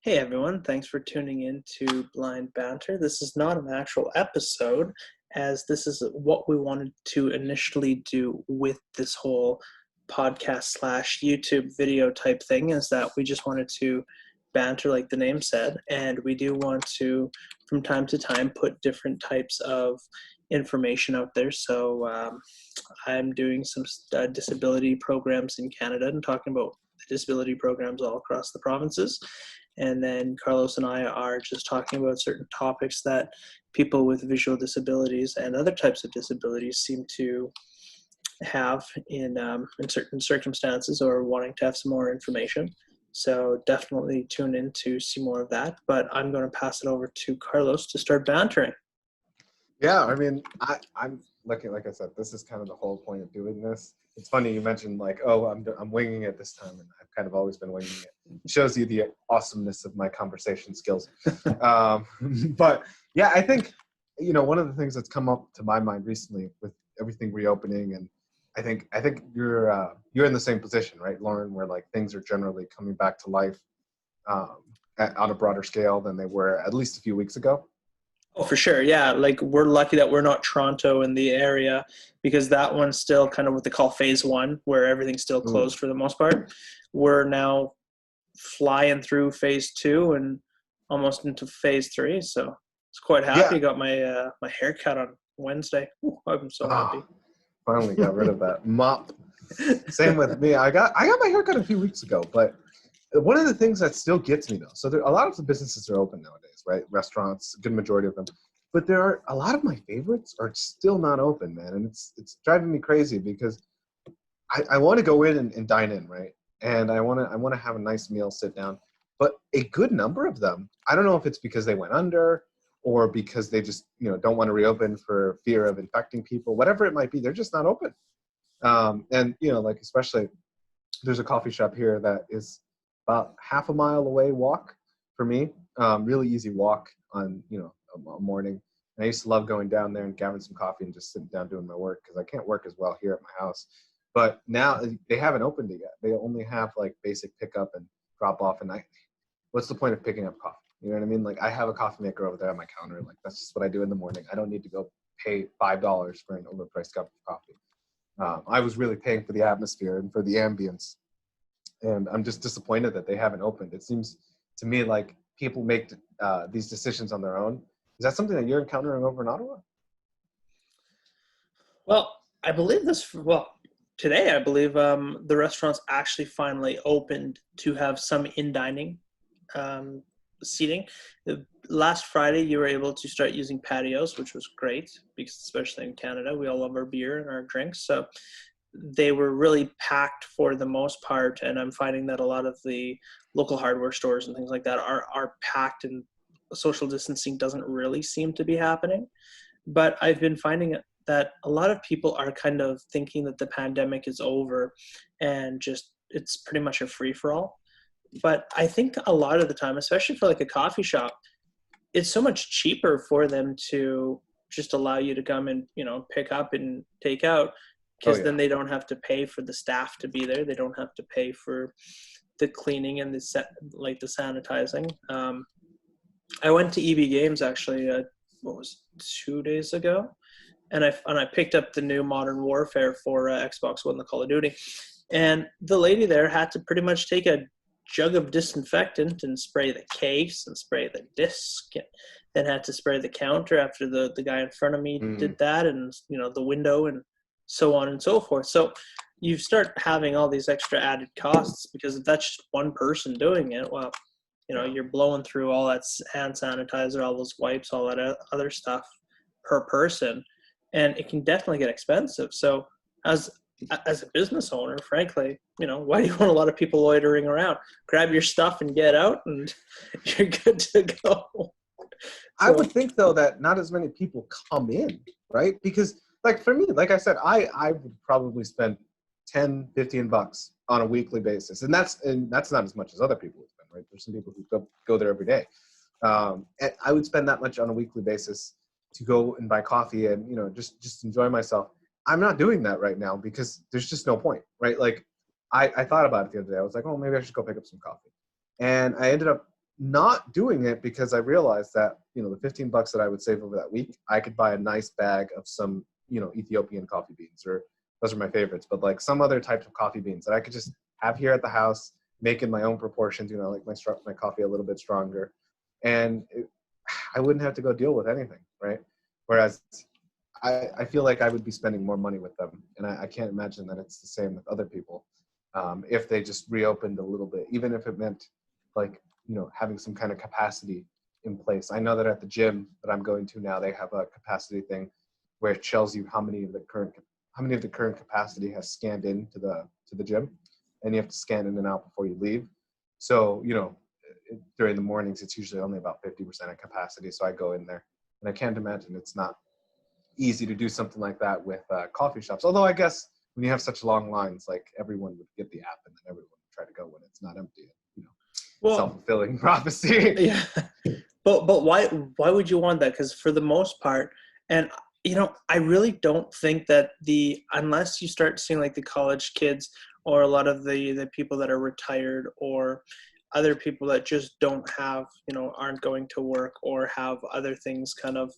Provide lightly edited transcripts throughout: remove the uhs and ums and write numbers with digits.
Hey everyone, thanks for tuning in to Blind Banter. This is not an actual episode, as this is what we wanted to initially do with this whole podcast slash YouTube video type thing, is that we just wanted to banter like the name said, and we do want to, from time to time, put different types of information out there. So I'm doing some disability programs in Canada and talking about the disability programs all across the provinces. And then Carlos and I are just talking about certain topics that people with visual disabilities and other types of disabilities seem to have in certain circumstances or wanting to have some more information. So definitely tune in to see more of that. But I'm going to pass it over to Carlos to start bantering. Yeah, I mean, I'm looking, like I said, this is kind of the whole point of doing this. It's funny you mentioned like, oh, I'm winging it this time, and I've kind of always been winging it. It shows you the awesomeness of my conversation skills. But yeah, I think, one of the things that's come up to my mind recently with everything reopening, and I think you're in the same position, right, Lorne, where like things are generally coming back to life on a broader scale than they were at least a few weeks ago. Oh, for sure. Yeah. Like we're lucky that we're not Toronto in the area because that one's still kind of what they call phase one, where everything's still Ooh. closed for the most part. We're now flying through phase two and almost into phase three. So it's quite happy. Yeah. Got my haircut on Wednesday. Ooh, I'm so happy. Finally got rid of that mop. Same with me. I got my haircut a few weeks ago, but one of the things that still gets me though, so a lot of the businesses are open nowadays, right? Restaurants, a good majority of them, but there are a lot of my favorites are still not open, man, and it's driving me crazy because I want to go in and dine in, right? And I want to have a nice meal, sit down, but a good number of them, I don't know if it's because they went under or because they just don't want to reopen for fear of infecting people, whatever it might be, they're just not open. And like especially there's a coffee shop here that is about half a mile away walk for me. Really easy walk on, a morning. And I used to love going down there and grabbing some coffee and just sitting down doing my work because I can't work as well here at my house. But now they haven't opened it yet. They only have like basic pickup and drop off. And what's the point of picking up coffee? You know what I mean? Like I have a coffee maker over there on my counter. Like that's just what I do in the morning. I don't need to go pay $5 for an overpriced cup of coffee. I was really paying for the atmosphere and for the ambience. And I'm just disappointed that they haven't opened. It seems to me like people make these decisions on their own. Is that something that you're encountering over in Ottawa? Well, I believe this. Well, today I believe the restaurants actually finally opened to have some in dining um, seating. Last Friday, you were able to start using patios, which was great because, especially in Canada, we all love our beer and our drinks. So they were really packed for the most part, and I'm finding that a lot of the local hardware stores and things like that are packed, and social distancing doesn't really seem to be happening. But I've been finding that a lot of people are kind of thinking that the pandemic is over and just it's pretty much a free-for-all. But I think a lot of the time, especially for like a coffee shop, it's so much cheaper for them to just allow you to come and pick up and take out, Oh because yeah. then they don't have to pay for the staff to be there. They don't have to pay for the cleaning and the sanitizing. I went to EB Games actually. What was it, 2 days ago, and I picked up the new Modern Warfare for Xbox One, the Call of Duty, and the lady there had to pretty much take a jug of disinfectant and spray the case and spray the disc, and then had to spray the counter after the guy in front of me did that, and the window, and so on and so forth. So you start having all these extra added costs because if that's just one person doing it, well, you're blowing through all that hand sanitizer, all those wipes, all that other stuff per person, and it can definitely get expensive. So as a business owner, frankly, why do you want a lot of people loitering around? Grab your stuff and get out, and you're good to go. I would think though that not as many people come in, right? Because like for me, like I said, I would probably spend 10, 15 bucks on a weekly basis. And that's not as much as other people would spend, right? There's some people who go there every day. And I would spend that much on a weekly basis to go and buy coffee and, just enjoy myself. I'm not doing that right now because there's just no point, right? Like I thought about it the other day. I was like, oh, maybe I should go pick up some coffee. And I ended up not doing it because I realized that, you know, the $15 that I would save over that week, I could buy a nice bag of some, you know, Ethiopian coffee beans, or those are my favorites, but like some other types of coffee beans that I could just have here at the house, make in my own proportions, you know, like my coffee a little bit stronger. And I wouldn't have to go deal with anything, right? Whereas I feel like I would be spending more money with them. And I can't imagine that it's the same with other people. If they just reopened a little bit, even if it meant like, you know, having some kind of capacity in place. I know that at the gym that I'm going to now, they have a capacity thing where it tells you how many of the current capacity has scanned into the gym, and you have to scan in and out before you leave. So, you know, during the mornings, it's usually only about 50% of capacity. So I go in there, and I can't imagine it's not easy to do something like that with coffee shops. Although I guess when you have such long lines, like everyone would get the app and then everyone would try to go when it's not empty. You know, Well, self-fulfilling prophecy. yeah, but why would you want that? Because for the most part, and you know, I really don't think that unless you start seeing like the college kids or a lot of the people that are retired or other people that just don't have, you know, aren't going to work or have other things kind of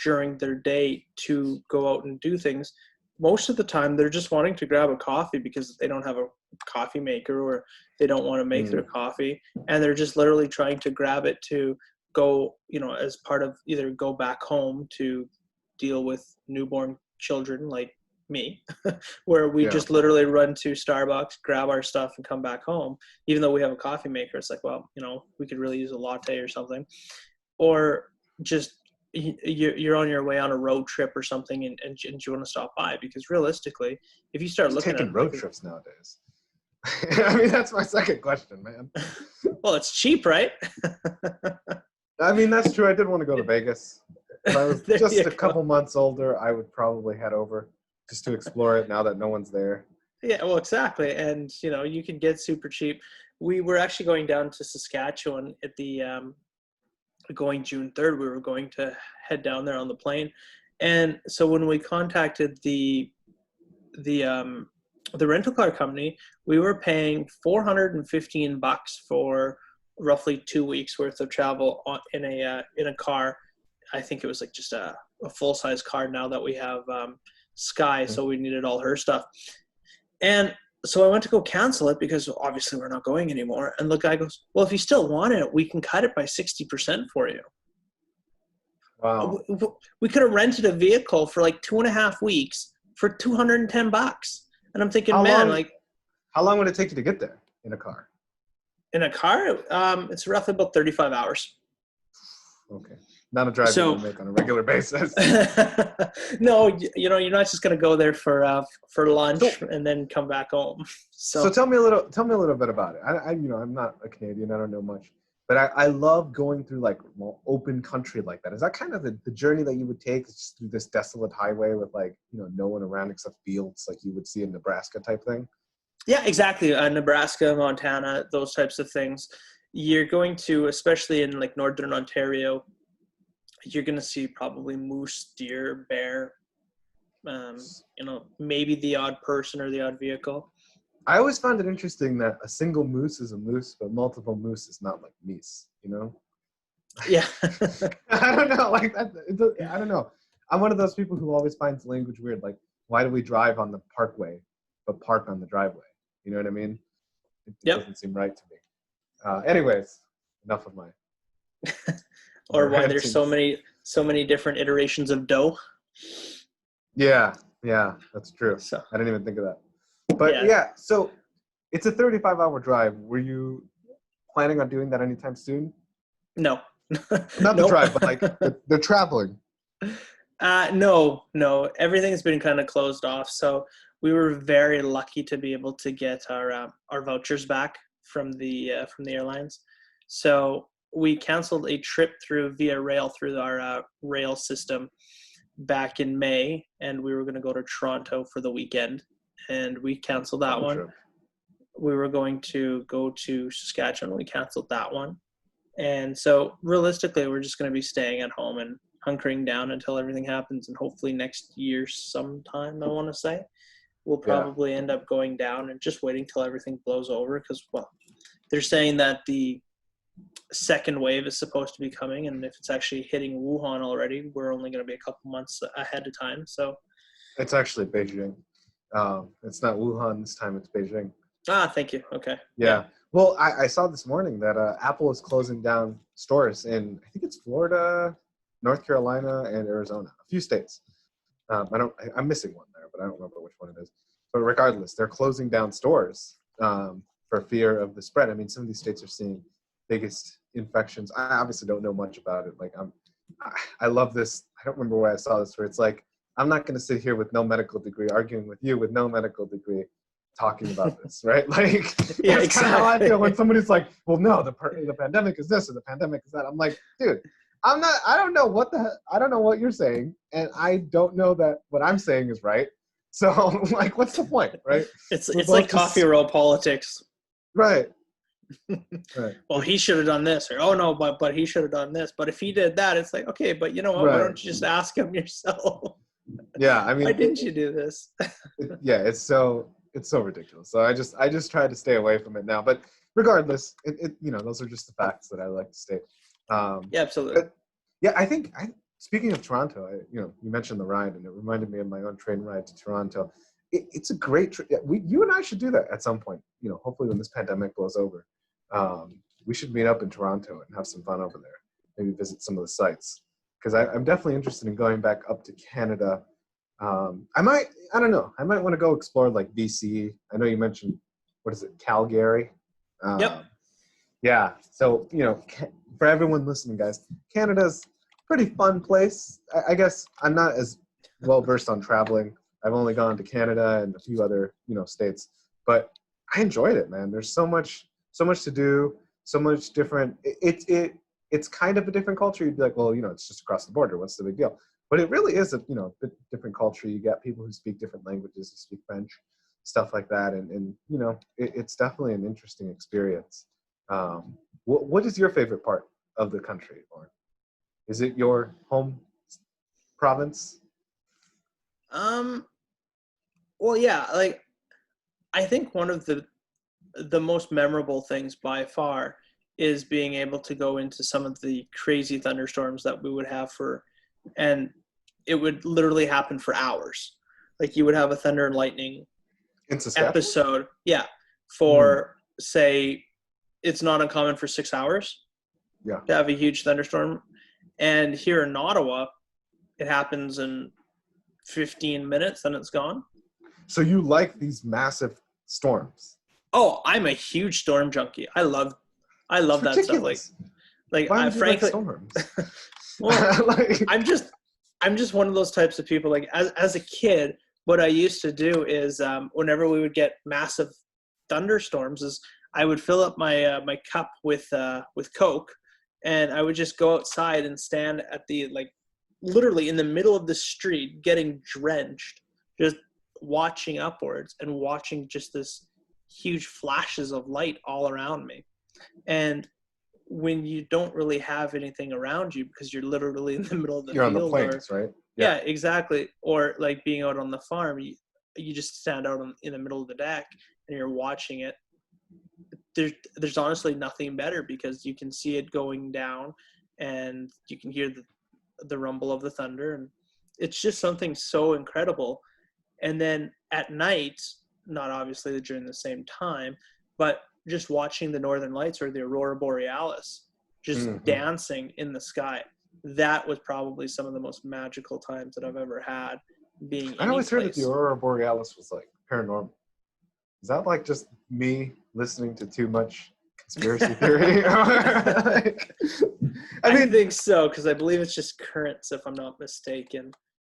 during their day to go out and do things, most of the time they're just wanting to grab a coffee because they don't have a coffee maker or they don't want to make their coffee, and they're just literally trying to grab it to go, you know, as part of either go back home to deal with newborn children like me, where we Yeah. just literally run to Starbucks, grab our stuff, and come back home. Even though we have a coffee maker, it's like, well, you know, we could really use a latte or something. Or just you're on your way on a road trip or something, and you want to stop by, because realistically, if you start looking Taking at road trips nowadays. I mean, that's my second question, man. well, it's cheap, right? I mean, that's true. I did want to go to Vegas. If I was There just you a go. couple months older, I would probably head over just to explore it now that no one's there. Yeah, well, exactly. And you know, you can get super cheap. We were actually going down to Saskatchewan at the going June 3rd. We were going to head down there on the plane, and so when we contacted the um the rental car company, we were paying $415 for roughly 2 weeks worth of travel in a car. I think it was like just a full size car now that we have Sky, so we needed all her stuff. And so I went to go cancel it because obviously we're not going anymore. And the guy goes, well, if you still want it, we can cut it by 60% for you. Wow. We could have rented a vehicle for like 2.5 weeks for $210. And I'm thinking, How man, long? like How long would it take you to get there in a car? in a car, it's roughly about 35 hours. Okay, not a drive you So would make on a regular basis. no, you know, you're not just going to go there for lunch So, and then come back home. so So tell me a little bit about it. You know, I'm not a Canadian. I don't know much, but I love going through like open country like that. Is that kind of the journey that you would take, just through this desolate highway with like, you know, no one around except fields, like you would see in Nebraska type thing? yeah, exactly. Nebraska, Montana, those types of things. You're going to, especially in like northern Ontario, you're going to see probably moose, deer, bear, you know, maybe the odd person or the odd vehicle. I always found it interesting that a single moose is a moose, but multiple moose is not like meese, you know? Yeah. I don't know, like that. I don't know. I'm one of those people who always finds language weird. Like, why do we drive on the parkway, but park on the driveway? You know what I mean? It Yep. doesn't seem right to me. Anyways, enough of my Or why there's rantings. so many different iterations of dough. Yeah, that's true. So I didn't even think of that. But yeah, yeah, so it's a 35-hour drive. Were you planning on doing that anytime soon? no, Not the nope. drive, but like the traveling. No. Everything's been kind of closed off. So we were very lucky to be able to get our vouchers back from the airlines. So we canceled a trip via rail through our rail system back in May, and we were going to go to Toronto for the weekend, and we canceled that Fun one. trip. We were going to go to Saskatchewan. We canceled that one. And so realistically, we're just going to be staying at home and hunkering down until everything happens. And hopefully next year sometime, I want to say, we'll Yeah. probably end up going down and just waiting till everything blows over. Because, well, they're saying that the second wave is supposed to be coming, and if it's actually hitting Wuhan already, we're only going to be a couple months ahead of time. So It's actually Beijing. It's not Wuhan this time, it's Beijing. thank you. Okay. Yeah. Well, I saw this morning that Apple is closing down stores in, I think it's Florida, North Carolina, and Arizona, a few states. I'm missing one there, but I don't remember which one it is. But regardless, they're closing down stores for fear of the spread. I mean, some of these states are seeing biggest infections. I obviously don't know much about it. Like I love this. I don't remember where I saw this, where it's like, I'm not going to sit here with no medical degree, arguing with you with no medical degree, talking about this, right? Like, Yeah, that's kind of how I exactly. feel when somebody's like, well, no, the pandemic is this or the pandemic is that. I'm like, dude, I don't know I don't know what you're saying. And I don't know that what I'm saying is right. So like, what's the point, right? It's We're it's like both just, coffee roll politics. right. Right. Well, he should have done this, or oh no, but he should have done this. But if he did that, it's like, okay, but you know what? Why Right. don't you just ask him yourself? Yeah. I Why mean, didn't you do this? yeah, it's so ridiculous. So I just try to stay away from it now. But regardless, those are just the facts that I like to state. Yeah, absolutely. But yeah, speaking of Toronto, you mentioned the ride, and it reminded me of my own train ride to Toronto. It's a great trip. Yeah, you and I should do that at some point. Hopefully when this pandemic blows over, we should meet up in Toronto and have some fun over there. Maybe visit some of the sites, because I'm definitely interested in going back up to Canada. I don't know. I might want to go explore like BC. I know you mentioned, what is it, Calgary? Yep. Yeah. So, for everyone listening, guys, Canada's a pretty fun place. I guess I'm not as well versed on traveling. I've only gone to Canada and a few other, states, but I enjoyed it, man. There's so much to do, so much different. It's kind of a different culture. You'd be like, well, it's just across the border. What's the big deal? But it really is a bit different culture. You get people who speak different languages, who speak French, stuff like that, and it's definitely an interesting experience. What is your favorite part of the country, Lorne? Is it your home province? Well, yeah, like I think one of the most memorable things by far is being able to go into some of the crazy thunderstorms that we would have and it would literally happen for hours. Like you would have a thunder and lightning In Saskatchewan? episode, for say, it's not uncommon for 6 hours Yeah. to have a huge thunderstorm. And here in Ottawa, it happens in 15 minutes and it's gone. So you like these massive storms? Oh, I'm a huge storm junkie. I love It's that ridiculous. stuff. Like Why would you frankly, like storms? well, Like, I'm just one of those types of people. Like as a kid, what I used to do is whenever we would get massive thunderstorms, is I would fill up my my cup with Coke, and I would just go outside and stand at the literally in the middle of the street, getting drenched, just watching upwards and watching just this huge flashes of light all around me. And when you don't really have anything around you because you're literally in the middle of the you're on the field, plains, right? yeah, exactly, or like being out on the farm, you just stand out in the middle of the deck and you're watching it. There's honestly nothing better because you can see it going down and you can hear the rumble of the thunder, and it's just something so incredible. And then at night, not obviously during the same time, but just watching the northern lights or the aurora borealis just dancing in the sky, that was probably some of the most magical times that I've ever had being I always heard that the aurora borealis was like paranormal. Is that like just me listening to too much conspiracy theory? I think so, because I believe it's just currents, if I'm not mistaken.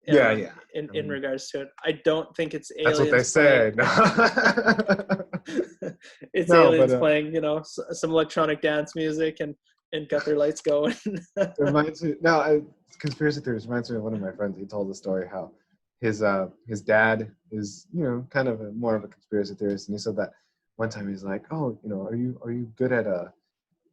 Yeah. In regards to it, I don't think it's aliens. That's what they say. It's aliens playing, some electronic dance music and got their lights going. It reminds me. Conspiracy theories reminds me of one of my friends. He told the story how his dad is kind of more of a conspiracy theorist, and he said that one time he's like, oh, are you good at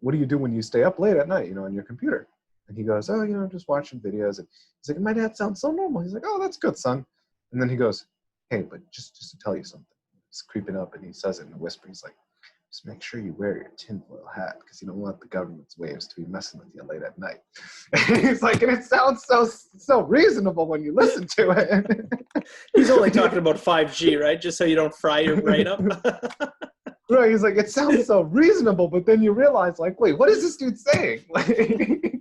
what do you do when you stay up late at night, on your computer? And he goes, oh, I'm just watching videos. And he's like, my dad sounds so normal. He's like, oh, that's good, son. And then he goes, hey, but just to tell you something. It's creeping up, and he says it in a whisper. He's like, just make sure you wear your tinfoil hat because you don't want the government's waves to be messing with you late at night. And he's like, and it sounds so reasonable when you listen to it. He's only talking about 5G, right? Just so you don't fry your brain up. Right, he's like, it sounds so reasonable, but then you realize, like, wait, what is this dude saying? Like,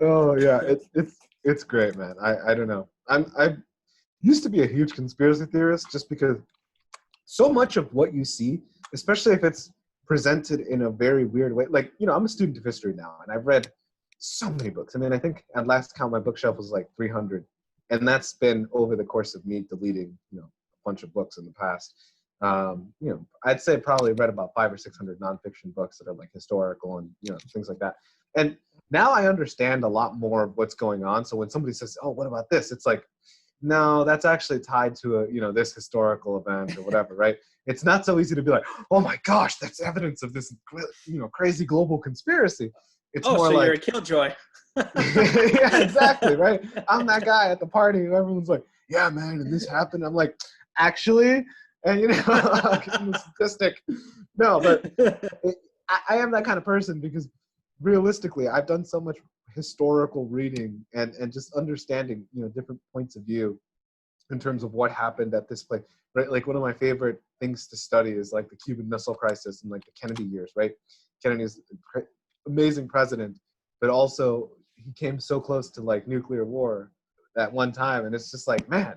oh yeah, it's great, man. I don't know. I used to be a huge conspiracy theorist just because so much of what you see, especially if it's presented in a very weird way, like, you know, I'm a student of history now, and I've read so many books. I mean, I think at last count my bookshelf was like 300, and that's been over the course of me deleting, you know, a bunch of books in the past. You know, I'd say probably read about 500 or 600 nonfiction books that are like historical and, you know, things like that. And now I understand a lot more of what's going on. So when somebody says, "Oh, what about this?" It's like, no, that's actually tied to a, you know, this historical event or whatever, right? It's not so easy to be like, "Oh my gosh, that's evidence of this, you know, crazy global conspiracy." It's Oh, more so you're a like, killjoy. yeah, exactly, right? I'm that guy at the party who everyone's like, "Yeah, man, and this happened." I'm like, actually, and you know, I'm a statistic. No, but I am that kind of person because realistically, I've done so much historical reading and just understanding, you know, different points of view in terms of what happened at this place, right? Like one of my favorite things to study is like the Cuban Missile Crisis and like the Kennedy years, right? Kennedy's amazing president, but also he came so close to like nuclear war at one time, and it's just like, man,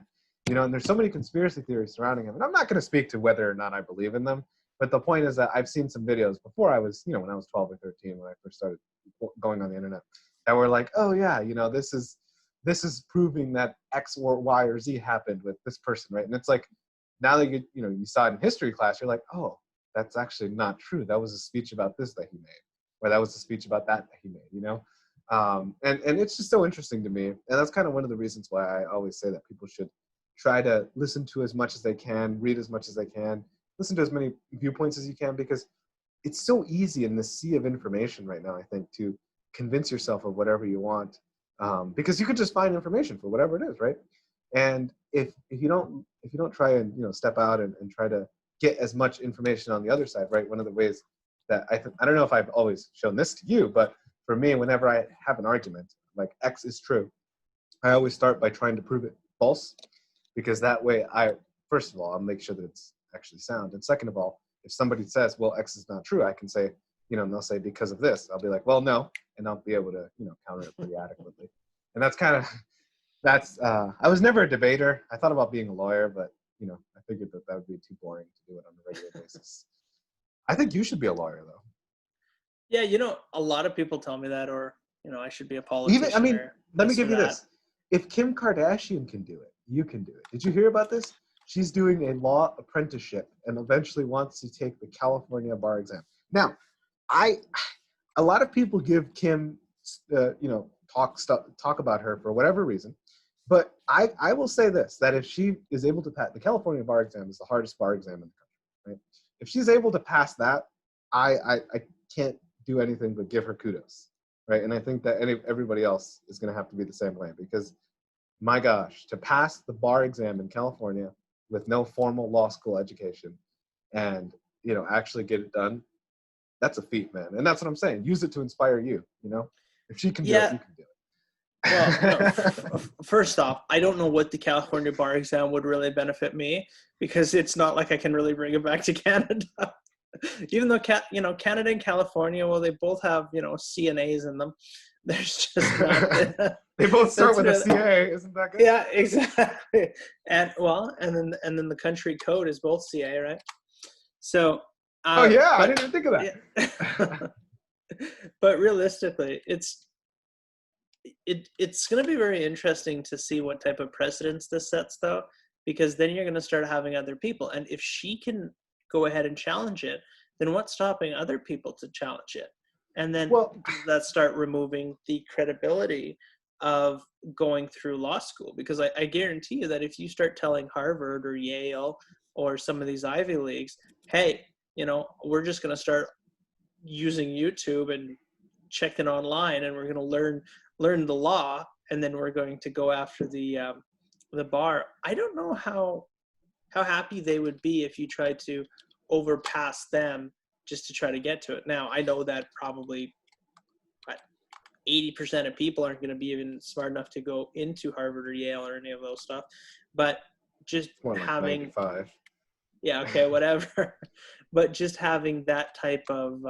you know, and there's so many conspiracy theories surrounding him, and I'm not going to speak to whether or not I believe in them, but the point is that I've seen some videos before I was, you know, when I was 12 or 13 when I first started going on the internet, that were like, oh yeah, you know, this is proving that X or Y or Z happened with this person, right? And it's like, now that you know, you saw it in history class, you're like, oh, that's actually not true. That was a speech about this that he made, or that was a speech about that he made, you know? And it's just so interesting to me. And that's kind of one of the reasons why I always say that people should try to listen to as much as they can, read as much as they can, listen to as many viewpoints as you can, because it's so easy in this sea of information right now, I think, to convince yourself of whatever you want, because you could just find information for whatever it is, right? And if you don't try and, you know, step out and try to get as much information on the other side, right? One of the ways that I don't know if I've always shown this to you, but for me, whenever I have an argument like X is true, I always start by trying to prove it false, because that way first of all, I'll make sure that it's actually sound, and second of all, if somebody says, well, X is not true, I can say, you know, and they'll say because of this, I'll be like, well, no, and I'll be able to, you know, counter it pretty adequately. And I was never a debater. I thought about being a lawyer, but, you know, I figured that would be too boring to do it on a regular basis. I think you should be a lawyer, though. Yeah, you know, a lot of people tell me that, or, you know, I should be a Even, I politician mean, or let me this or give you that. this. If Kim Kardashian can do it, you can do it. Did you hear about this? She's doing a law apprenticeship and eventually wants to take the California bar exam. Now, a lot of people give Kim, you know, talk about her for whatever reason, but I will say this, that if she is able to pass the California bar exam, is the hardest bar exam in the country, right? If she's able to pass that, I can't do anything but give her kudos, right? And I think that everybody else is going to have to be the same way, because my gosh, to pass the bar exam in California with no formal law school education and, you know, actually get it done, that's a feat, man. And that's what I'm saying. Use it to inspire you, you know? If she can do it, Yeah, you can do well, no. it. First off, I don't know what the California bar exam would really benefit me, because it's not like I can really bring it back to Canada. Even though you know, Canada and California, well, they both have, you know, CNAs in them. There's just not. They both start That's with a really, CA, isn't that good? yeah, exactly. And well, and then the country code is both CA, right? So, Oh yeah, I but didn't even think of yeah. that. But realistically, it's going to be very interesting to see what type of precedents this sets, though, because then you're going to start having other people, and if she can go ahead and challenge it, then what's stopping other people to challenge it? And then Well, does that start removing the credibility of going through law school? Because I guarantee you that if you start telling Harvard or Yale or some of these Ivy Leagues, hey, you know, we're just going to start using YouTube and checking online, and we're going to learn the law, and then we're going to go after the bar. I don't know how happy they would be if you tried to overpass them just to try to get to it. Now, I know that probably 80% of people aren't going to be even smart enough to go into Harvard or Yale or any of those stuff, but just More like having 95. Yeah, okay, whatever. But just having that type of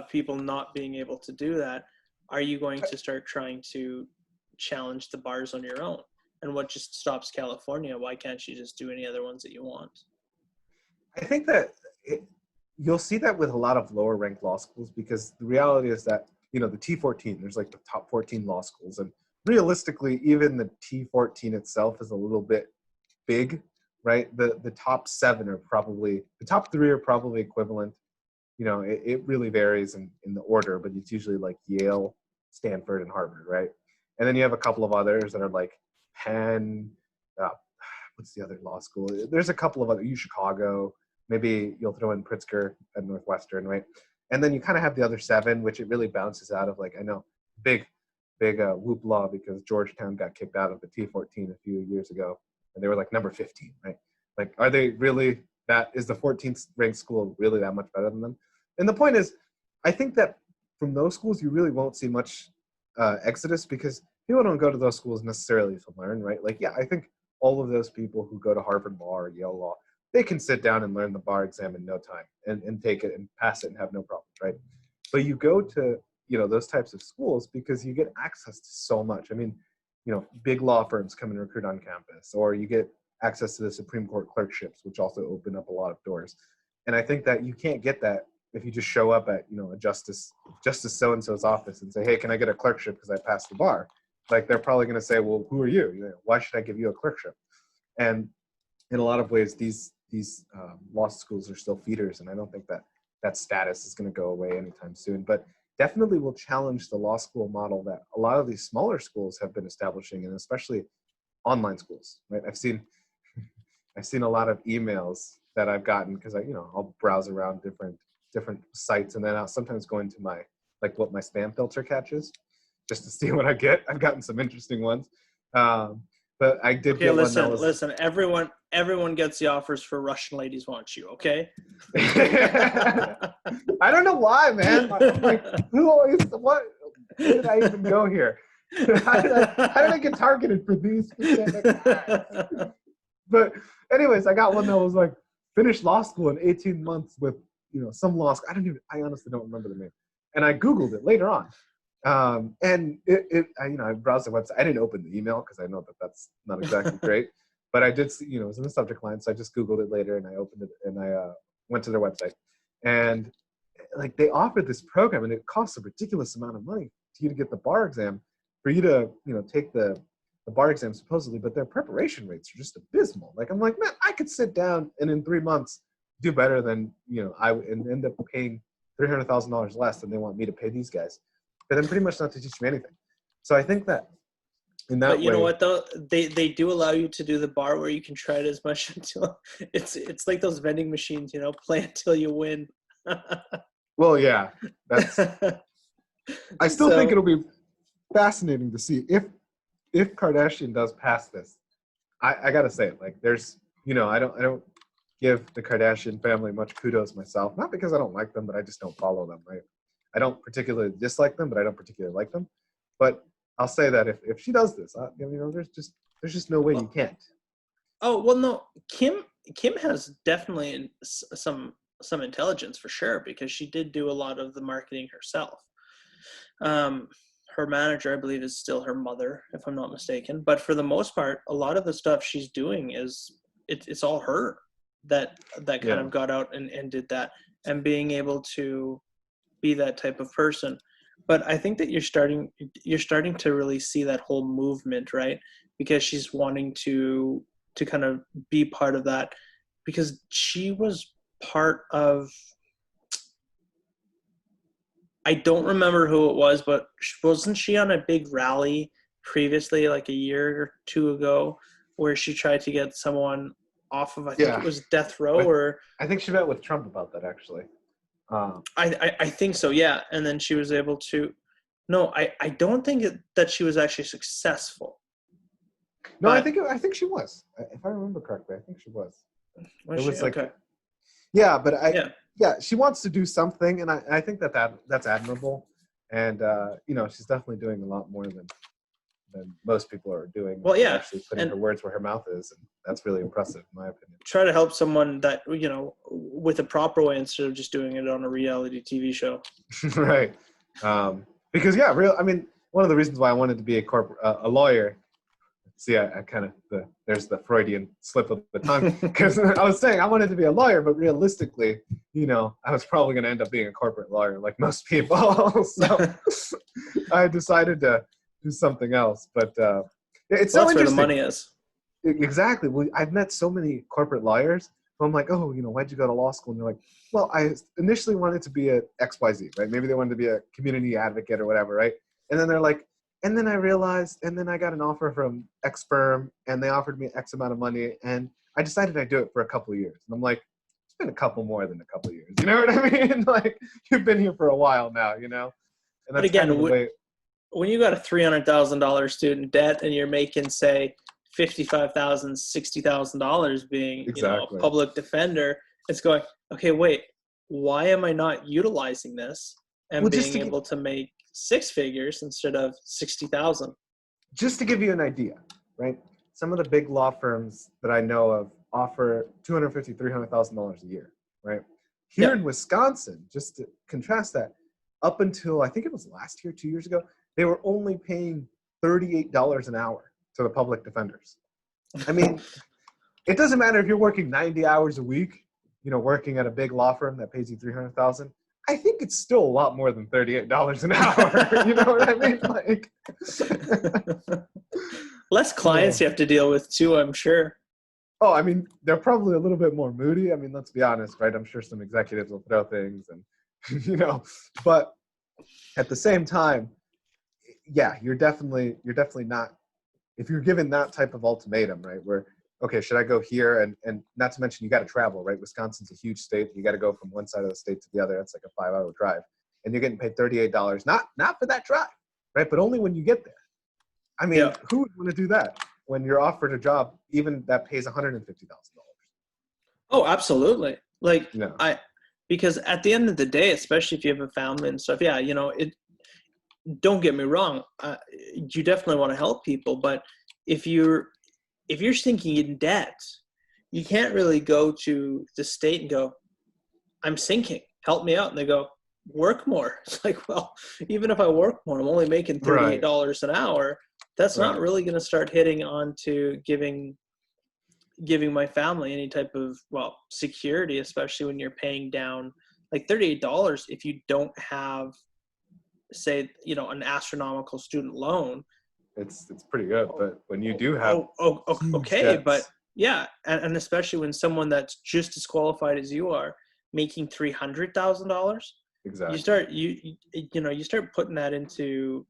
people not being able to do that, are you going to start trying to challenge the bars on your own? And what just stops California? Why can't you just do any other ones that you want? I think that you'll see that with a lot of lower ranked law schools, because the reality is that, you know, the T14, there's like the top 14 law schools. And realistically, even the T14 itself is a little bit big, right? The top 7 are probably, the top 3 are probably equivalent. You know, it really varies in the order, but it's usually like Yale, Stanford, and Harvard, right? And then you have a couple of others that are like Penn, what's the other law school? There's a couple of other, Chicago, maybe you'll throw in Pritzker and Northwestern, right? And then you kind of have the other 7, which it really bounces out of, like, I know, big whoop law because Georgetown got kicked out of the T14 a few years ago, and they were like number 15, right? Like, are they really is the 14th ranked school really that much better than them? And the point is, I think that from those schools, you really won't see much exodus, because people don't go to those schools necessarily to learn, right? Like, yeah, I think all of those people who go to Harvard Law or Yale Law, they can sit down and learn the bar exam in no time and take it and pass it and have no problems, right? But you go to, you know, those types of schools because you get access to so much. I mean, you know, big law firms come and recruit on campus, or you get access to the Supreme Court clerkships, which also open up a lot of doors. And I think that you can't get that if you just show up at, you know, a justice so-and-so's office and say, hey, can I get a clerkship because I passed the bar? Like, they're probably going to say, well, who are you? You know, why should I give you a clerkship? And in a lot of ways, these law schools are still feeders, and I don't think that status is going to go away anytime soon. But definitely will challenge the law school model that a lot of these smaller schools have been establishing, and especially online schools, right? I've seen a lot of emails that I've gotten because I'll browse around different sites, and then I'll sometimes go into my, like, what my spam filter catches just to see what I get. I've gotten some interesting ones. But I did get one that was... Listen, everyone gets the offers for Russian Ladies Want You, okay? I don't know why, man. I'm like, what did I even go here? How did I get targeted for these specific ads? But anyways, I got one that was like, finished law school in 18 months with, you know, some law school. I honestly don't remember the name. And I Googled it later on. And I browsed the website. I didn't open the email because I know that that's not exactly great, but I did see, you know, it was in the subject line. So I just Googled it later, and I opened it, and I went to their website, and like, they offered this program, and it costs a ridiculous amount of money to you to get the bar exam, for you to, you know, take the bar exam supposedly, but their preparation rates are just abysmal. Like, I'm like, man, I could sit down and in 3 months do better than, you know, and end up paying $300,000 less than they want me to pay these guys. But then pretty much not to teach me anything. So I think that in that way... But you know what, though? They do allow you to do the bar where you can try it as much until... It's like those vending machines, you know, play until you win. Well, yeah. That's... I still think it'll be fascinating to see if Kardashian does pass this. I got to say it. Like, there's... You know, I don't give the Kardashian family much kudos myself. Not because I don't like them, but I just don't follow them, right? I don't particularly dislike them, but I don't particularly like them. But I'll say that if she does this, you know, there's just no way you can't. Oh, well, no, Kim has definitely some intelligence for sure, because she did do a lot of the marketing herself. Her manager, I believe, is still her mother, if I'm not mistaken. But for the most part, a lot of the stuff she's doing it's all her that kind of got out and did that, and being able to be that type of person. But I think that you're starting to really see that whole movement, right? Because she's wanting to kind of be part of that, because she was part of, I don't remember who it was, but wasn't she on a big rally previously, like a year or two ago, where she tried to get someone off of, I think it was death row, or I think she met with Trump about that, actually. I think so, yeah. And then she was able to... No, I don't think that she was actually successful. No, I think she was. If I remember correctly, I think she was. Was she? Okay. Yeah, but Yeah. she wants to do something, and I think that's admirable. And she's definitely doing a lot more than most people are doing, Well, and yeah, actually putting and her words where her mouth is, and that's really impressive, in my opinion. try to help someone that with a proper way instead of just doing it on a reality TV show. Right. Because I mean, one of the reasons why I wanted to be a lawyer. See, I kind of there's the Freudian slip of the tongue, because I was saying I wanted to be a lawyer, but realistically, I was probably going to end up being a corporate lawyer like most people. So I decided to do something else. But it's Well, so that's where the interesting. money is. Exactly. Well, I've met so many corporate lawyers. So I'm like, oh, why'd you go to law school? And they're like, well, I initially wanted to be a XYZ, right? Maybe they wanted to be a community advocate or whatever, right? And then they're like, and then I realized, and then I got an offer from X firm, and they offered me X amount of money, and I decided I'd do it for a couple of years. And I'm like, it's been a couple more than a couple of years. You know what I mean? Like, you've been here for a while now, And But that's again, kind of the way. when you got a $300,000 student debt and you're making, say, $55,000, $60,000 being, a Exactly. public defender, it's going, okay, wait, why am I not utilizing this and Well, being able to make six figures instead of 60,000? Just to give you an idea, right? Some of the big law firms that I know of offer $250,000, $300,000 a year, right? Here Yeah. in Wisconsin, just to contrast that, up until I think it was last year, 2 years ago, they were only paying $38 an hour to the public defenders. I mean, it doesn't matter if you're working 90 hours a week, working at a big law firm that pays you $300,000. I think it's still a lot more than $38 an hour. You know what I mean? Like, less clients you have to deal with too, I'm sure. Oh, I mean, they're probably a little bit more moody. I mean, let's be honest, right? I'm sure some executives will throw things and, but at the same time, yeah, you're definitely not, if you're given that type of ultimatum, right? Where, okay, should I go here? And not to mention, you got to travel, right? Wisconsin's a huge state. You got to go from one side of the state to the other. That's like a 5-hour drive. And you're getting paid $38, not for that drive, right? But only when you get there. I mean, Who would want to do that when you're offered a job, even that pays $150,000? Oh, absolutely. Like, No. because at the end of the day, especially if you have a family and stuff, yeah, don't get me wrong. You definitely want to help people, but if you're sinking in debt, you can't really go to the state and go, I'm sinking, help me out. And they go, work more. It's like, well, even if I work more, I'm only making $38 an hour. That's not really going to start hitting onto giving my family any type of, security, especially when you're paying down like $38 if you don't have, say, an astronomical student loan. It's pretty good, but when you do have okay, debts, but yeah, and especially when someone that's just as qualified as you are making $300,000, exactly, you start putting that into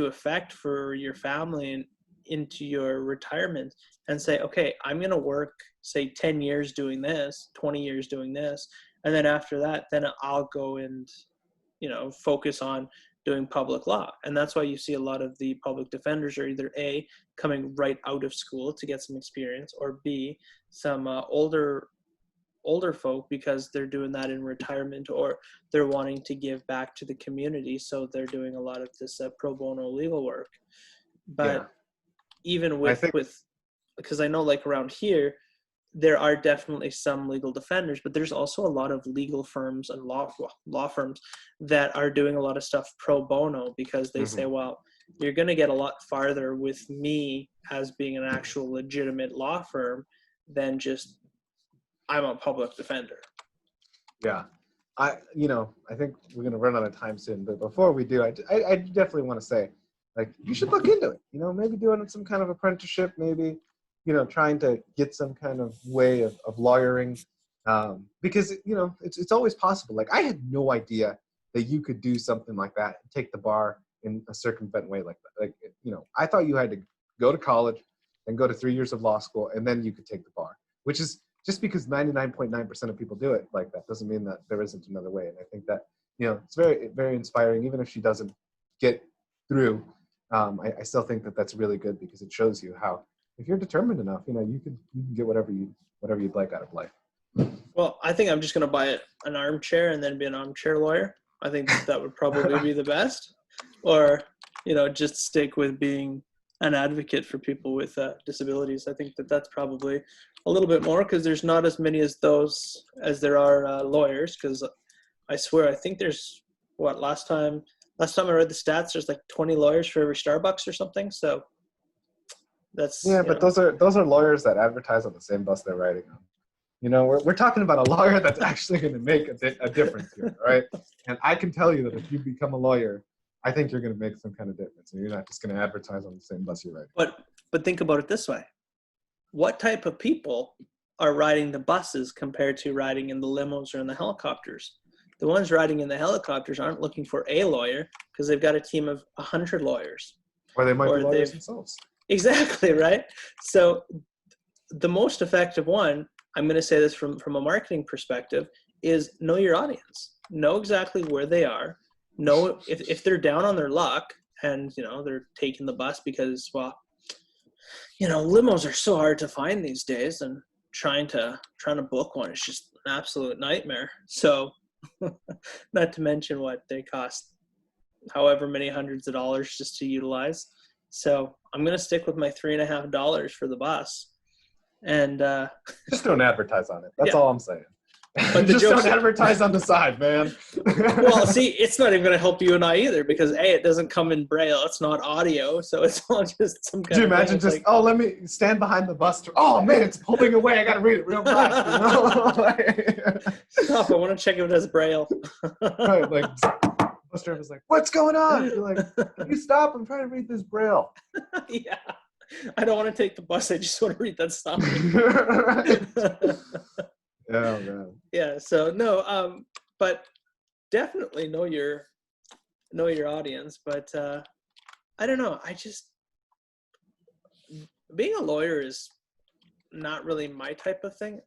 effect for your family and into your retirement, and say, okay, I'm going to work, say, 10 years doing this, 20 years doing this, and then after that, then I'll go and focus on doing public law. And that's why you see a lot of the public defenders are either A, coming right out of school to get some experience, or B, some older folk, because they're doing that in retirement, or they're wanting to give back to the community, so they're doing a lot of this pro bono legal work. But even with because I know, like, around here there are definitely some legal defenders, but there's also a lot of legal firms and law firms that are doing a lot of stuff pro bono, because they say, well, you're going to get a lot farther with me as being an actual legitimate law firm than just I'm a public defender. Yeah. I think we're going to run out of time soon, but before we do, I definitely want to say, like, you should look into it, maybe doing some kind of apprenticeship, maybe, trying to get some kind of way of lawyering, because, it's always possible. Like, I had no idea that you could do something like that and take the bar in a circumvent way like that. Like, I thought you had to go to college and go to 3 years of law school, and then you could take the bar, which is, just because 99.9% of people do it like that doesn't mean that there isn't another way. And I think that, it's very, very inspiring. Even if she doesn't get through, I still think that that's really good, because it shows you how, if you're determined enough, you can get whatever you'd like out of life. Well, I think I'm just going to buy an armchair and then be an armchair lawyer. I think that would probably be the best. Or, just stick with being an advocate for people with disabilities. I think that's probably a little bit more, because there's not as many as those as there are lawyers. Because I swear, I think there's last time I read the stats, there's like 20 lawyers for every Starbucks or something. So that's but those are lawyers that advertise on the same bus they're riding on. We're talking about a lawyer that's actually going to make a difference here, right? And I can tell you that if you become a lawyer, I think you're going to make some kind of difference, and you're not just going to advertise on the same bus you're riding. But think about it this way: what type of people are riding the buses compared to riding in the limos or in the helicopters? The ones riding in the helicopters aren't looking for a lawyer because they've got a team of 100 lawyers. Or they might be lawyers themselves. Exactly, right? So the most effective one, I'm going to say this from a marketing perspective, is know your audience. Know exactly where they are. Know if they're down on their luck and, they're taking the bus because, limos are so hard to find these days, and trying to book one is just an absolute nightmare. So not to mention what they cost, however many hundreds of dollars just to utilize. So I'm going to stick with my $3.50 for the bus. And just don't advertise on it. That's all I'm saying. But just don't advertise on the side, man. Well, see, it's not even going to help you and I either, because it doesn't come in Braille. It's not audio, so it's all just some kind of. Do you imagine just let me stand behind the bus? Oh man, it's pulling away. I got to read it real fast. Stop! I want to check if it has Braille. Right, bus driver's like, "What's going on?" You're like, "Can you stop? I'm trying to read this Braille." Yeah. I don't want to take the bus. I just want to read that stuff. Oh man. Yeah. So no. But definitely know your audience. But I don't know. Being a lawyer is not really my type of thing.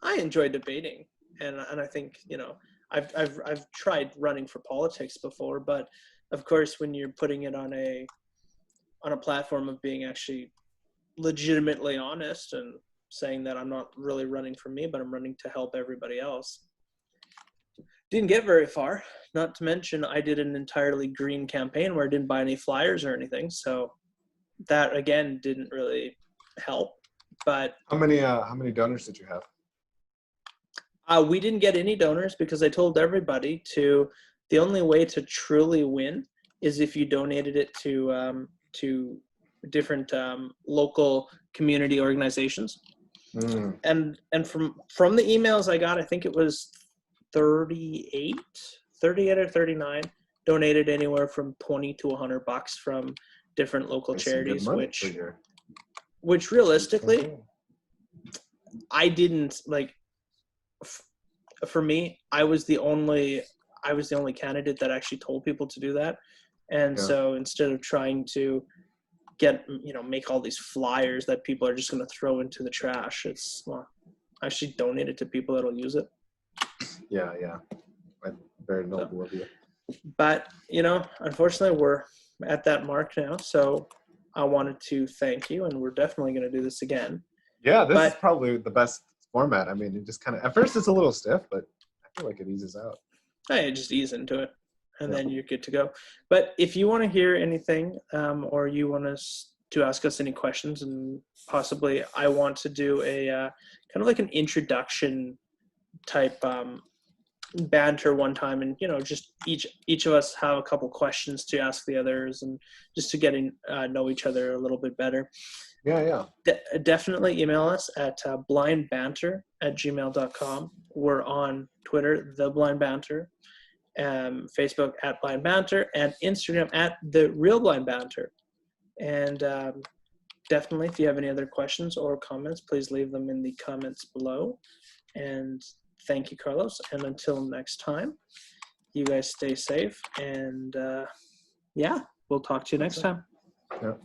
I enjoy debating, and I think I've tried running for politics before, but of course when you're putting it on a platform of being actually legitimately honest and saying that I'm not really running for me, but I'm running to help everybody else, didn't get very far. Not to mention I did an entirely green campaign where I didn't buy any flyers or anything. So that again didn't really help. But how many donors did you have? We didn't get any donors because I told everybody the only way to truly win is if you donated it to different local community organizations. And from the emails I got, I think it was 38 or 39 donated anywhere from $20 to $100 from different local charities, which realistically I didn't like. For me, I was the only candidate that actually told people to do that. And so instead of trying to make all these flyers that people are just going to throw into the trash, actually donate it to people that'll use it. Yeah. Very noble of you. But, unfortunately we're at that mark now. So I wanted to thank you, and we're definitely going to do this again. Yeah, this is probably the best format. I mean, it just kind of, at first it's a little stiff, but I feel like it eases out. Hey, just ease into it, and then you're good to go. But if you want to hear anything, or you want us to ask us any questions, and possibly I want to do a kind of like an introduction type banter one time, and just each of us have a couple questions to ask the others, and just to get know each other a little bit better. Definitely email us at blindbanter@gmail.com. We're on Twitter, The Blind Banter, Facebook at Blind Banter, and Instagram at The Real Blind Banter. And definitely, if you have any other questions or comments, please leave them in the comments below. And thank you, Carlos. And until next time, you guys stay safe. And we'll talk to you next time. Yeah.